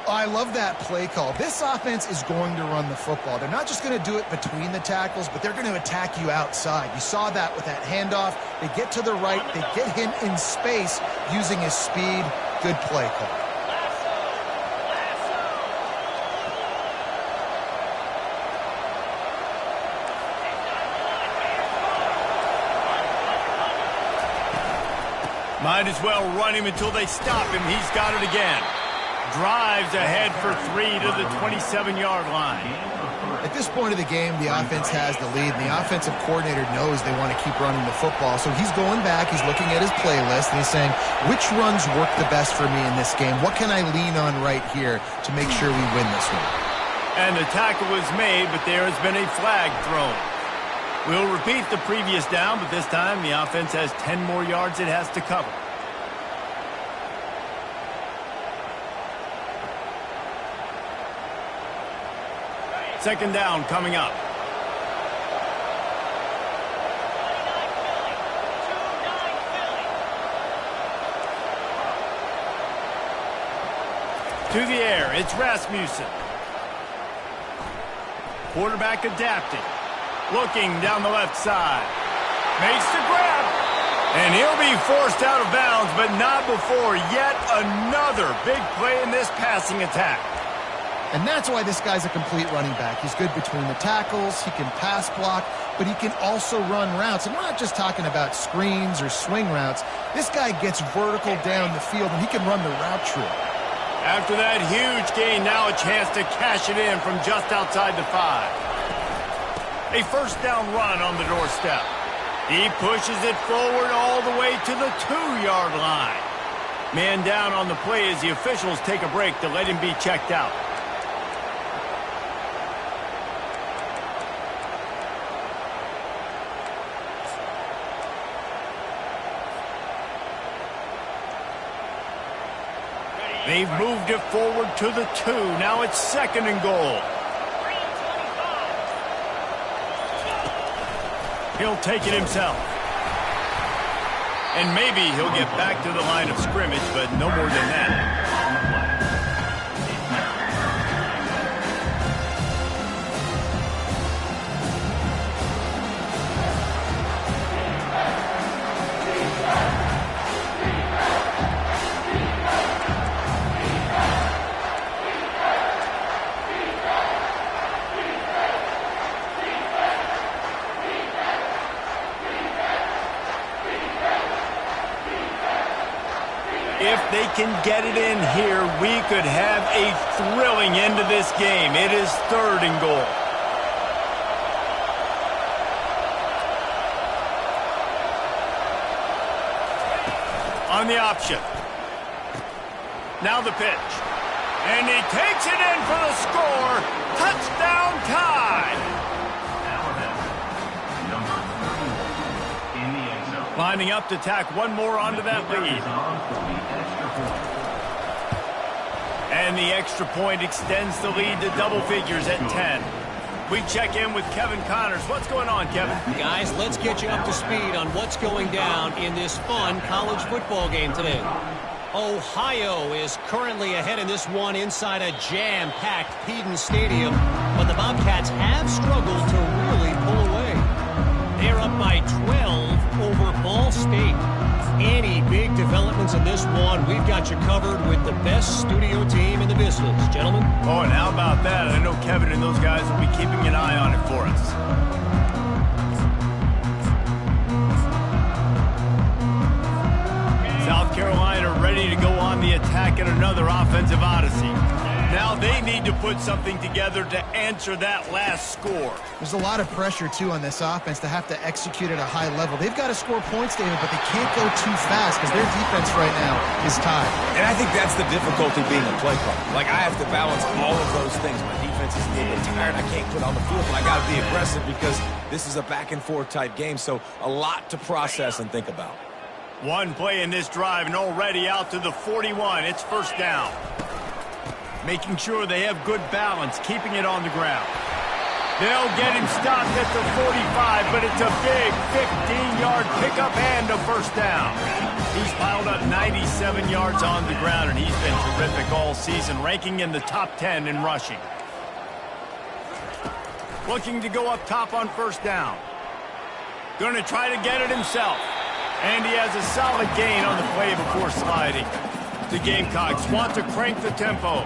S2: I love that play call. This offense is going to run the football. They're not just going to do it between the tackles, but they're going to attack you outside. You saw that with that handoff. They get to the right. They get him in space using his speed. Good play call.
S1: Might as well run him until they stop him. He's got it again. Drives ahead for 3 to the 27-yard line.
S2: At this point of the game, the offense has the lead, and the offensive coordinator knows they want to keep running the football. So he's going back, he's looking at his playlist, and he's saying, which runs work the best for me in this game? What can I lean on right here to make sure we win this one?
S1: And the tackle was made, but there has been a flag thrown. We'll repeat the previous down, but this time the offense has 10 more yards it has to cover. Second down coming up. To the air, it's Rasmussen. Quarterback adapting. Looking down the left side. Makes the grab. And he'll be forced out of bounds, but not before yet another big play in this passing attack.
S2: And that's why this guy's a complete running back. He's good between the tackles, he can pass block, but he can also run routes. And we're not just talking about screens or swing routes. This guy gets vertical down the field, and he can run the route tree.
S1: After that huge gain, now a chance to cash it in from just outside the 5. A first down run on the doorstep. He pushes it forward all the way to the 2-yard line. Man down on the play as the officials take a break to let him be checked out. They've moved it forward to the 2. Now it's second and goal. He'll take it himself. And maybe he'll get back to the line of scrimmage, but no more than that. If they can get it in here, we could have a thrilling end to this game. It is third and goal. On the option. Now the pitch. And he takes it in for the score. Touchdown tie. Lining up to tack one more onto that lead. And the extra point extends the lead to double figures at 10. We check in with Kevin Connors. What's going on, Kevin?
S6: Guys, let's get you up to speed on what's going down in this fun college football game today. Ohio is currently ahead in this one inside a jam-packed Peden Stadium, but the Bobcats have struggled to really pull away. They're up by 12 over Ball State. Any big developments in this one, we've got you covered with the best studio team in the business, gentlemen.
S1: Oh, and how about that? I know Kevin and those guys will be keeping an eye on it for us. South Carolina ready to go on the attack in another offensive odyssey. Now they need to put something together to answer that last score.
S2: There's a lot of pressure, too, on this offense to have to execute at a high level. They've got to score points, David, but they can't go too fast because their defense right now is tied.
S3: And I think that's the difficulty being a play caller. Like, I have to balance all of those things. My defense is a little bit tired. I can't put on the field, but I got to be aggressive because this is a back-and-forth type game, so a lot to process and think about.
S1: One play in this drive and already out to the 41. It's first down. Making sure they have good balance, keeping it on the ground. They'll get him stopped at the 45, but it's a big 15-yard pickup and a first down. He's piled up 97 yards on the ground, and he's been terrific all season, ranking in the top 10 in rushing. Looking to go up top on first down. Going to try to get it himself. And he has a solid gain on the play before sliding. The Gamecocks want to crank the tempo.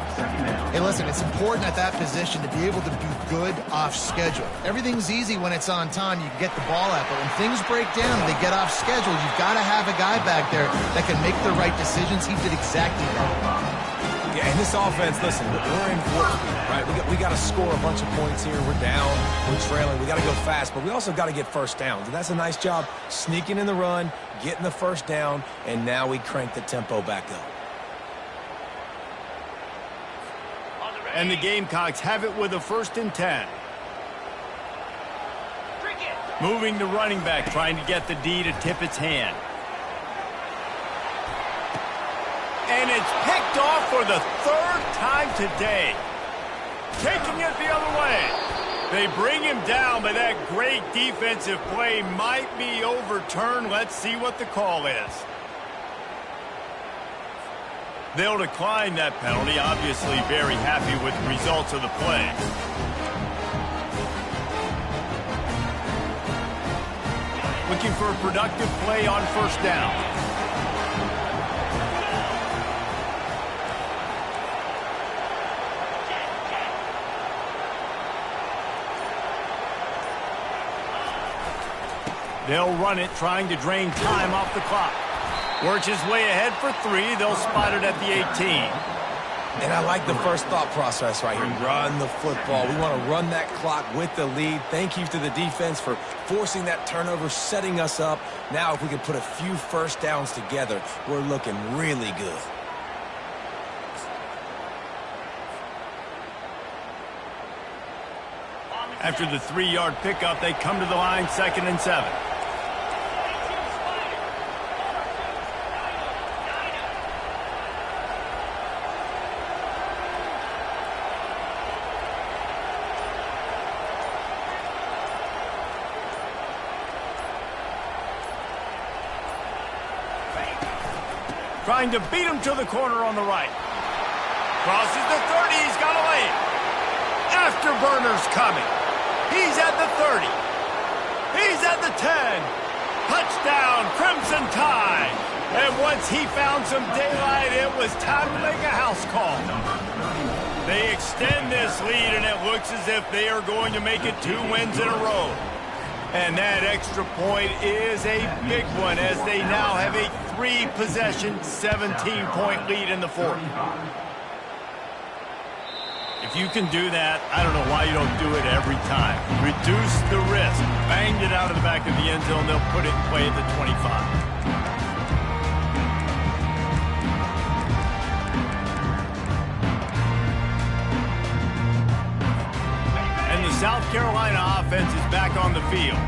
S2: Hey, listen, it's important at that position to be able to be good off schedule. Everything's easy when it's on time. You can get the ball out. But when things break down and they get off schedule, you've got to have a guy back there that can make the right decisions. He did exactly that.
S3: Yeah, and this offense, listen, we're in warp speed, right? We got to score a bunch of points here. We're down. We're trailing. We got to go fast, but we also got to get first downs. And that's a nice job sneaking in the run, getting the first down, and now we crank the tempo back up.
S1: And the Gamecocks have it with a 1st and 10. Moving the running back, trying to get the D to tip its hand. And it's picked off for the 3rd time today. Taking it the other way. They bring him down, but that great defensive play might be overturned. Let's see what the call is. They'll decline that penalty, obviously very happy with the results of the play. Looking for a productive play on first down. They'll run it, trying to drain time off the clock. Works his way ahead for 3. They'll spot it at the 18.
S3: And I like the first thought process right here. Run the football. We want to run that clock with the lead. Thank you to the defense for forcing that turnover, setting us up. Now if we can put a few first downs together, we're looking really good.
S1: After the 3-yard pickup, they come to the line, 2nd and 7. Trying to beat him to the corner on the right. Crosses the 30. He's got a lane. Afterburner's coming. He's at the 30. He's at the 10. Touchdown, Crimson Tide. And once he found some daylight, it was time to make a house call. They extend this lead, and it looks as if they are going to make it 2 wins in a row. And that extra point is a big one as they now have a 3-possession, 17-point lead in the 4th. If you can do that, I don't know why you don't do it every time. Reduce the risk. Banged it out of the back of the end zone. They'll put it in play at the 25. South Carolina offense is back on the field.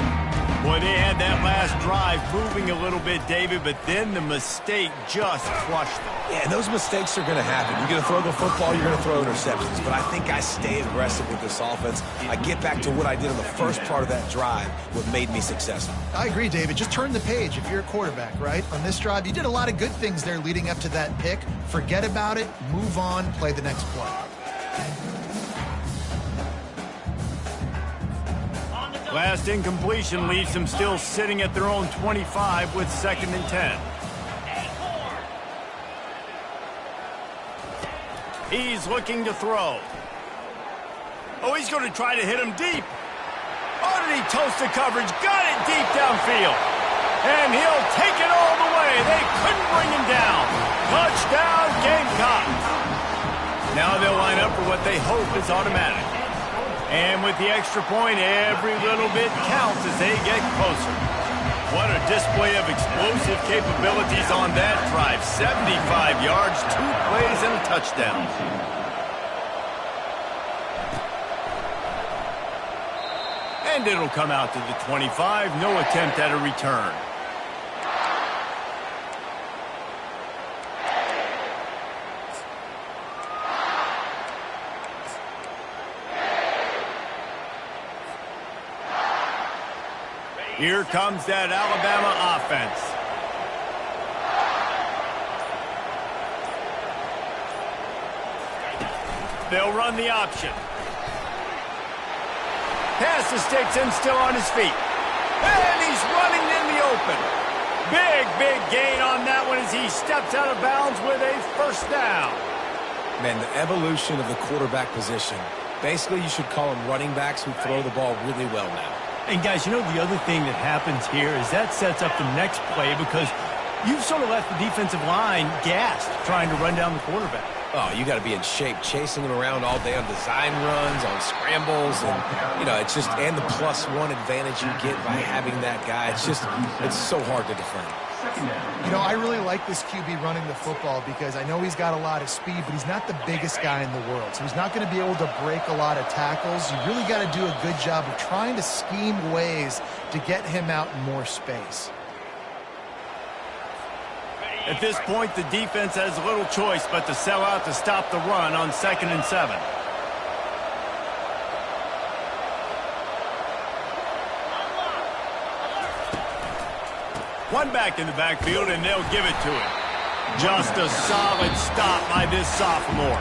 S1: Boy, they had that last drive moving a little bit, David, but then the mistake just crushed them.
S3: Yeah, those mistakes are going to happen. You're going to throw the football, you're going to throw interceptions. But I think I stay aggressive with this offense. I get back to what I did in the first part of that drive, what made me successful.
S2: I agree, David. Just turn the page if you're a quarterback, right? On this drive, you did a lot of good things there leading up to that pick. Forget about it, move on, play the next play.
S1: Last incompletion leaves them still sitting at their own 25 with 2nd and 10. He's looking to throw. Oh, he's going to try to hit him deep. Oh, did he toast the coverage? Got it deep downfield. And he'll take it all the way. They couldn't bring him down. Touchdown, Gamecocks. Now they'll line up for what they hope is automatic. And with the extra point, every little bit counts as they get closer. What a display of explosive capabilities on that drive. 75 yards, 2 plays, and a touchdown. And it'll come out to the 25. No attempt at a return. Here comes that Alabama offense. They'll run the option. Pass to Sticks and still on his feet. And he's running in the open. Big gain on that one as he steps out of bounds with a first down.
S3: Man, the evolution of the quarterback position. Basically, you should call them running backs who throw the ball really well now.
S4: And guys, you know the other thing that happens here is that sets up the next play because you've sort of left the defensive line gassed trying to run down the quarterback.
S3: Oh, you got to be in shape, chasing him around all day on design runs, on scrambles, and, you know, it's just, and the +1 advantage you get by having that guy. It's just, it's so hard to defend.
S2: You know, I really like this QB running the football because I know he's got a lot of speed, but he's not the biggest guy in the world. So he's not going to be able to break a lot of tackles. You really got to do a good job of trying to scheme ways to get him out in more space.
S1: At this point, the defense has little choice but to sell out to stop the run on 2nd and 7. One back in the backfield, and they'll give it to him. Just a solid stop by this sophomore.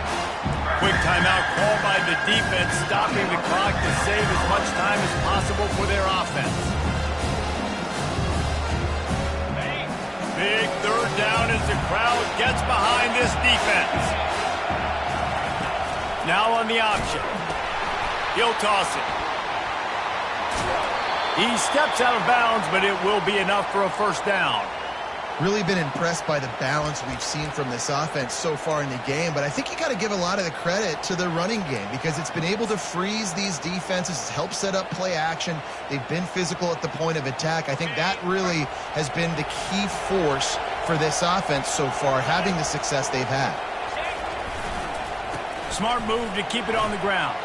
S1: Quick timeout called by the defense, stopping the clock to save as much time as possible for their offense. Big third down as the crowd gets behind this defense. Now on the option. He'll toss it. He steps out of bounds, but it will be enough for a first down.
S2: Really been impressed by the balance we've seen from this offense so far in the game, but I think you got to give a lot of the credit to the running game because it's been able to freeze these defenses, help set up play action. They've been physical at the point of attack. I think that really has been the key force for this offense so far, having the success they've had.
S1: Smart move to keep it on the ground.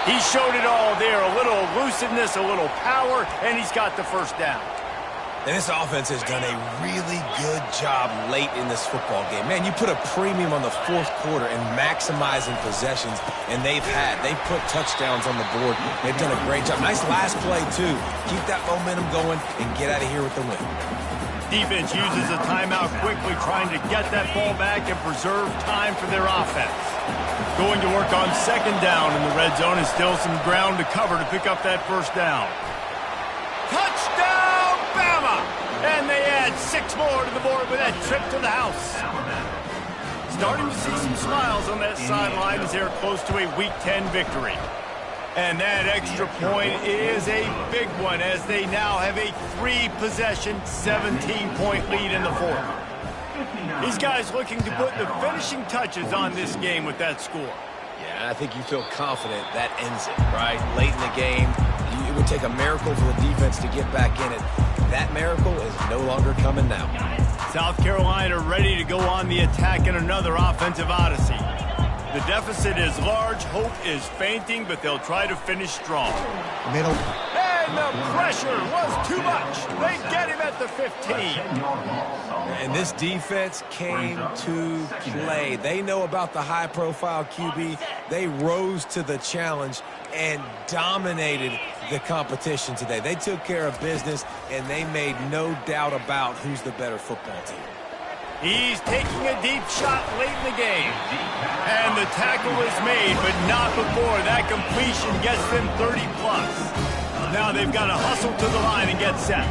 S1: He showed it all there, a little elusiveness, a little power, and he's got the first down.
S3: And this offense has done a really good job late in this football game. Man, you put a premium on the fourth quarter and maximizing possessions, and they've put touchdowns on the board. They've done a great job. Nice last play, too. Keep that momentum going and get out of here with the win.
S1: Defense uses a timeout quickly, trying to get that ball back and preserve time for their offense. Going to work on 2nd down in the red zone, and still some ground to cover to pick up that first down. Touchdown, Bama! And they add 6 more to the board with that trip to the house. Starting to see some smiles on that sideline as they're close to a Week 10 victory. And that extra point is a big one as they now have a 3-possession, 17-point lead in the fourth. These guys looking to put the finishing touches on this game with that score.
S3: Yeah, I think you feel confident that ends it, right? Late in the game, it would take a miracle for the defense to get back in it. That miracle is no longer coming now.
S1: South Carolina ready to go on the attack in another offensive odyssey. The deficit is large, hope is fainting, but they'll try to finish strong.
S2: Middle.
S1: And the pressure was too much. They get him at the 15.
S3: And this defense came to play. They know about the high-profile QB. They rose to the challenge and dominated the competition today. They took care of business, and they made no doubt about who's the better football team.
S1: He's taking a deep shot late in the game. And the tackle is made, but not before that completion gets them 30-plus. Now they've got to hustle to the line and get set.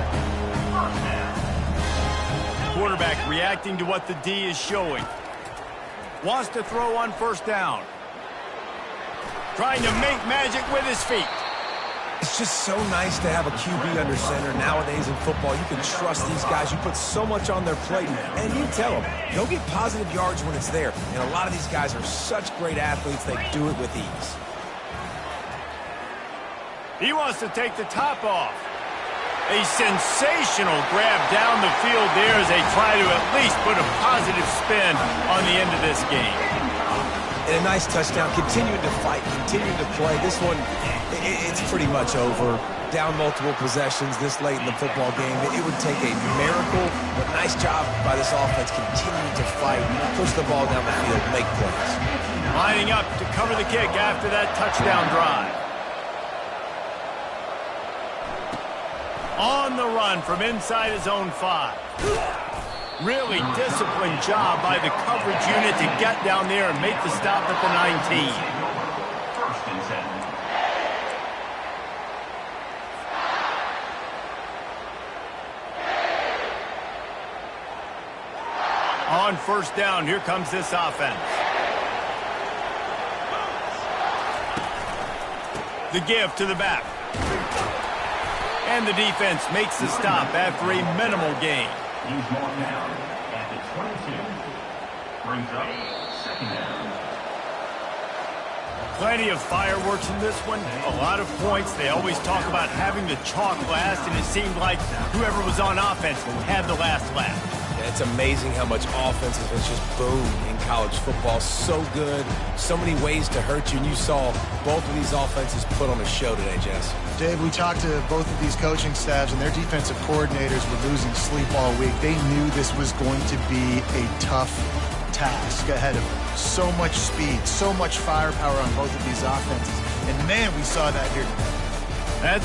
S1: Quarterback reacting to what the D is showing. Wants to throw on 1st down. Trying to make magic with his feet.
S3: It's just so nice to have a QB under center. Nowadays in football, you can trust these guys. You put so much on their plate, and you tell them, go get positive yards when it's there. And a lot of these guys are such great athletes, they do it with ease.
S1: He wants to take the top off. A sensational grab down the field there as they try to at least put a positive spin on the end of this game.
S3: And a nice touchdown. Continuing to fight, continuing to play. This one, it's pretty much over. Down multiple possessions this late in the football game. It would take a miracle, but nice job by this offense continuing to fight, push the ball down the field, make plays.
S1: Lining up to cover the kick after that touchdown drive. On the run from inside his own 5. Really disciplined job by the coverage unit to get down there and make the stop at the 19.
S5: First and 10.
S1: On first down, here comes this offense. The give to the back. And the defense makes the stop after a minimal gain.
S5: He's marked down at the 22. Brings up second down.
S1: Plenty of fireworks in this one. A lot of points. They always talk about having the chalk last, and it seemed like whoever was on offense had the last laugh.
S3: Yeah, it's amazing how much offense has just boomed in college football. So good. So many ways to hurt you. And you saw both of these offenses put on a show today, Jess.
S2: Dave, we talked to both of these coaching staffs, and their defensive coordinators were losing sleep all week. They knew this was going to be a tough task ahead of them. So much speed, so much firepower on both of these offenses. And, man, we saw that here today.